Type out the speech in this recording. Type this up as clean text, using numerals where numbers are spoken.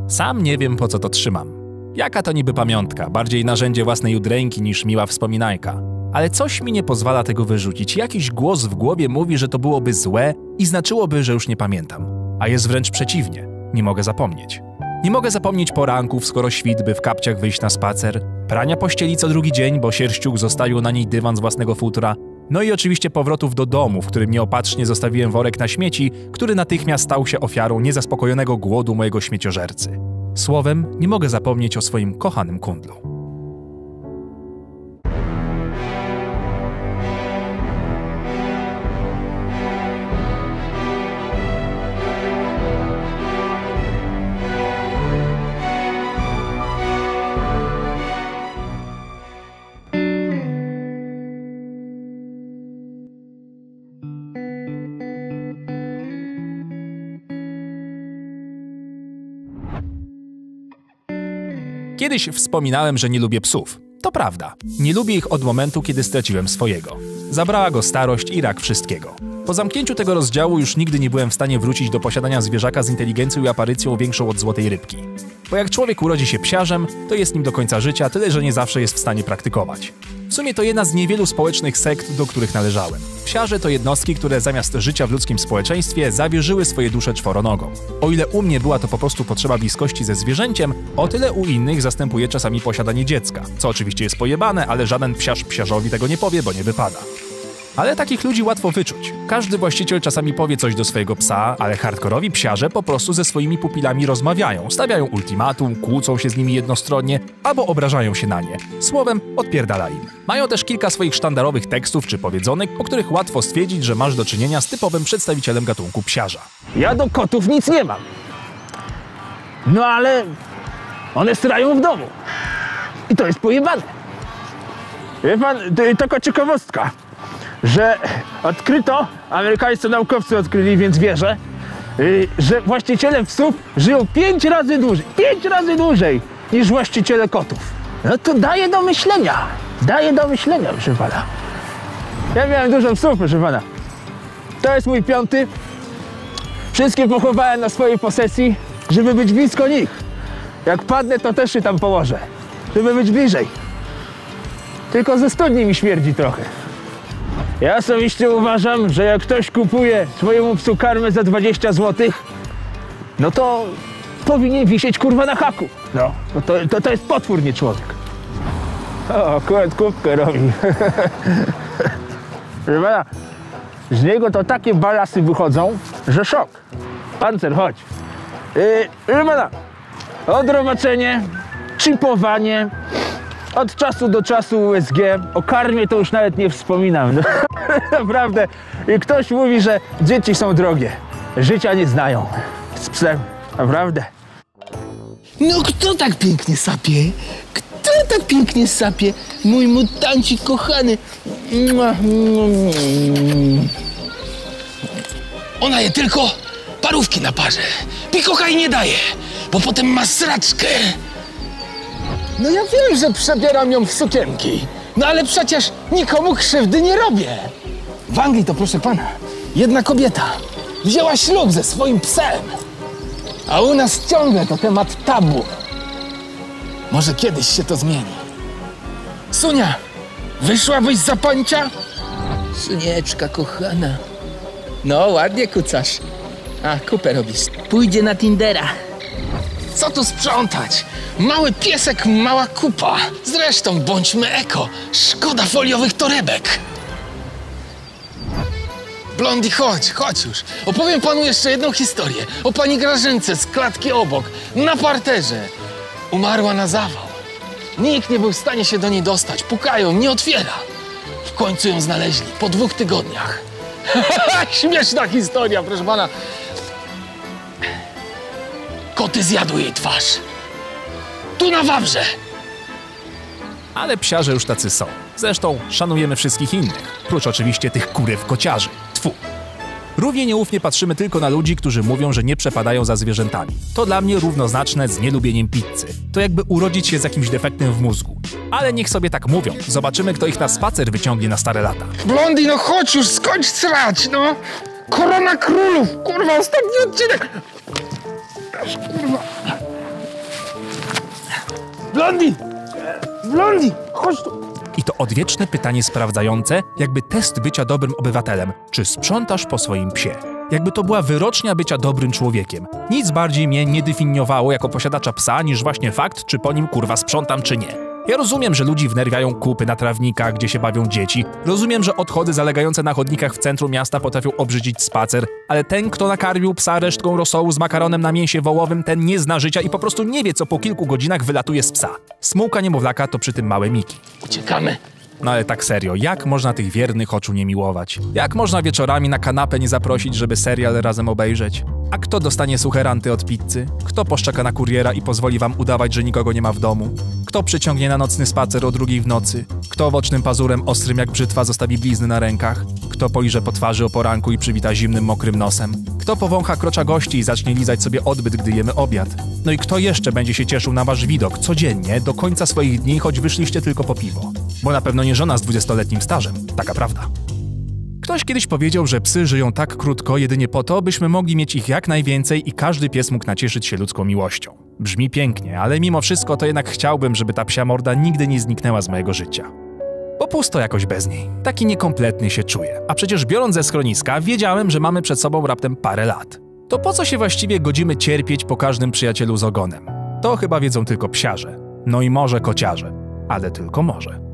Sam nie wiem, po co to trzymam. Jaka to niby pamiątka, bardziej narzędzie własnej udręki niż miła wspominajka. Ale coś mi nie pozwala tego wyrzucić. Jakiś głos w głowie mówi, że to byłoby złe i znaczyłoby, że już nie pamiętam. A jest wręcz przeciwnie. Nie mogę zapomnieć. Nie mogę zapomnieć poranków, skoro świt, by w kapciach wyjść na spacer, prania pościeli co drugi dzień, bo sierściuk zostawił na niej dywan z własnego futra, no i oczywiście powrotów do domu, w którym nieopatrznie zostawiłem worek na śmieci, który natychmiast stał się ofiarą niezaspokojonego głodu mojego śmieciożercy. Słowem, nie mogę zapomnieć o swoim kochanym kundlu. Kiedyś wspominałem, że nie lubię psów. To prawda. Nie lubię ich od momentu, kiedy straciłem swojego. Zabrała go starość i rak wszystkiego. Po zamknięciu tego rozdziału już nigdy nie byłem w stanie wrócić do posiadania zwierzaka z inteligencją i aparycją większą od złotej rybki. Bo jak człowiek urodzi się psiarzem, to jest nim do końca życia, tyle że nie zawsze jest w stanie praktykować. W sumie to jedna z niewielu społecznych sekt, do których należałem. Psiarze to jednostki, które zamiast życia w ludzkim społeczeństwie zawierzyły swoje dusze czworonogom. O ile u mnie była to po prostu potrzeba bliskości ze zwierzęciem, o tyle u innych zastępuje czasami posiadanie dziecka, co oczywiście jest pojebane, ale żaden psiarz psiarzowi tego nie powie, bo nie wypada. Ale takich ludzi łatwo wyczuć. Każdy właściciel czasami powie coś do swojego psa, ale hardkorowi psiarze po prostu ze swoimi pupilami rozmawiają, stawiają ultimatum, kłócą się z nimi jednostronnie albo obrażają się na nie. Słowem, odpierdala im. Mają też kilka swoich sztandarowych tekstów czy powiedzonek, po których łatwo stwierdzić, że masz do czynienia z typowym przedstawicielem gatunku psiarza. Ja do kotów nic nie mam. No ale one strają w domu. I to jest pojebane. Wie pan, taka ciekawostka, że odkryto, amerykańscy naukowcy odkryli, więc wierzę, że właściciele psów żyją 5 razy dłużej niż właściciele kotów. No to daje do myślenia, proszę pana. Ja miałem dużo psów, proszę pana. To jest mój 5. Wszystkie pochowałem na swojej posesji, żeby być blisko nich. Jak padnę, to też się tam położę, żeby być bliżej. Tylko ze studni mi śmierdzi trochę. Ja osobiście uważam, że jak ktoś kupuje swojemu psu karmę za 20 zł, no to powinien wisieć kurwa na haku. No, to jest potwór, nie człowiek. O, akurat kubkę robi. Proszę pana, z niego to takie balasy wychodzą, że szok. Pancer, chodź. Proszę pana, odrobaczenie, chipowanie, od czasu do czasu USG, o karmie to już nawet nie wspominam. No, naprawdę. I ktoś mówi, że dzieci są drogie. Życia nie znają. Z psem. Naprawdę. No kto tak pięknie sapie? Kto tak pięknie sapie? Mój mutancik kochany. Ona je tylko parówki na parze. Pikochaj nie daje, bo potem ma sraczkę. No ja wiem, że przebieram ją w sukienki. No ale przecież nikomu krzywdy nie robię. W Anglii to, proszę pana, jedna kobieta wzięła ślub ze swoim psem. A u nas ciągle to temat tabu. Może kiedyś się to zmieni. Sunia, wyszłabyś za pańcia? Sunieczka kochana. No, ładnie kucasz. A, kupę robisz. Pójdzie na Tindera. Co tu sprzątać? Mały piesek, mała kupa. Zresztą bądźmy eko. Szkoda foliowych torebek. Blondi, chodź już. Opowiem panu jeszcze jedną historię. O pani Grażynce z klatki obok, na parterze. Umarła na zawał. Nikt nie był w stanie się do niej dostać. Pukają, nie otwiera. W końcu ją znaleźli, po 2 tygodniach. Śmieszna historia, proszę pana. Koty zjadły jej twarz. Tu na Wawrze. Ale psiarze już tacy są. Zresztą szanujemy wszystkich innych, prócz oczywiście tych kurew kociarzy. Tfu. Równie nieufnie patrzymy tylko na ludzi, którzy mówią, że nie przepadają za zwierzętami. To dla mnie równoznaczne z nielubieniem pizzy. To jakby urodzić się z jakimś defektem w mózgu. Ale niech sobie tak mówią. Zobaczymy, kto ich na spacer wyciągnie na stare lata. Blondi, no chodź już, skończ srać, no. Korona królów, kurwa, ostatni odcinek. Kurwa. Blondi! Blondi! Chodź tu! I to odwieczne pytanie sprawdzające, jakby test bycia dobrym obywatelem. Czy sprzątasz po swoim psie? Jakby to była wyrocznia bycia dobrym człowiekiem. Nic bardziej mnie nie definiowało jako posiadacza psa, niż właśnie fakt, czy po nim kurwa sprzątam, czy nie. Ja rozumiem, że ludzi wnerwiają kupy na trawnikach, gdzie się bawią dzieci. Rozumiem, że odchody zalegające na chodnikach w centrum miasta potrafią obrzydzić spacer, ale ten, kto nakarmił psa resztką rosołu z makaronem na mięsie wołowym, ten nie zna życia i po prostu nie wie, co po kilku godzinach wylatuje z psa. Smułka niemowlaka to przy tym małe Miki. Uciekamy. No ale tak serio, jak można tych wiernych oczu nie miłować? Jak można wieczorami na kanapę nie zaprosić, żeby serial razem obejrzeć? A kto dostanie suche ranty od pizzy? Kto poszczeka na kuriera i pozwoli wam udawać, że nikogo nie ma w domu? Kto przyciągnie na nocny spacer o 2:00 w nocy? Kto ocznym pazurem ostrym jak brzytwa zostawi blizny na rękach? Kto poliże po twarzy o poranku i przywita zimnym, mokrym nosem? Kto powącha krocza gości i zacznie lizać sobie odbyt, gdy jemy obiad? No i kto jeszcze będzie się cieszył na wasz widok codziennie do końca swoich dni, choć wyszliście tylko po piwo? Bo na pewno nie żona z 20-letnim stażem, taka prawda. Ktoś kiedyś powiedział, że psy żyją tak krótko jedynie po to, byśmy mogli mieć ich jak najwięcej i każdy pies mógł nacieszyć się ludzką miłością. Brzmi pięknie, ale mimo wszystko to jednak chciałbym, żeby ta psia morda nigdy nie zniknęła z mojego życia. Bo pusto jakoś bez niej. Taki niekompletny się czuję. A przecież biorąc ze schroniska, wiedziałem, że mamy przed sobą raptem parę lat. To po co się właściwie godzimy cierpieć po każdym przyjacielu z ogonem? To chyba wiedzą tylko psiarze. No i może kociarze. Ale tylko może.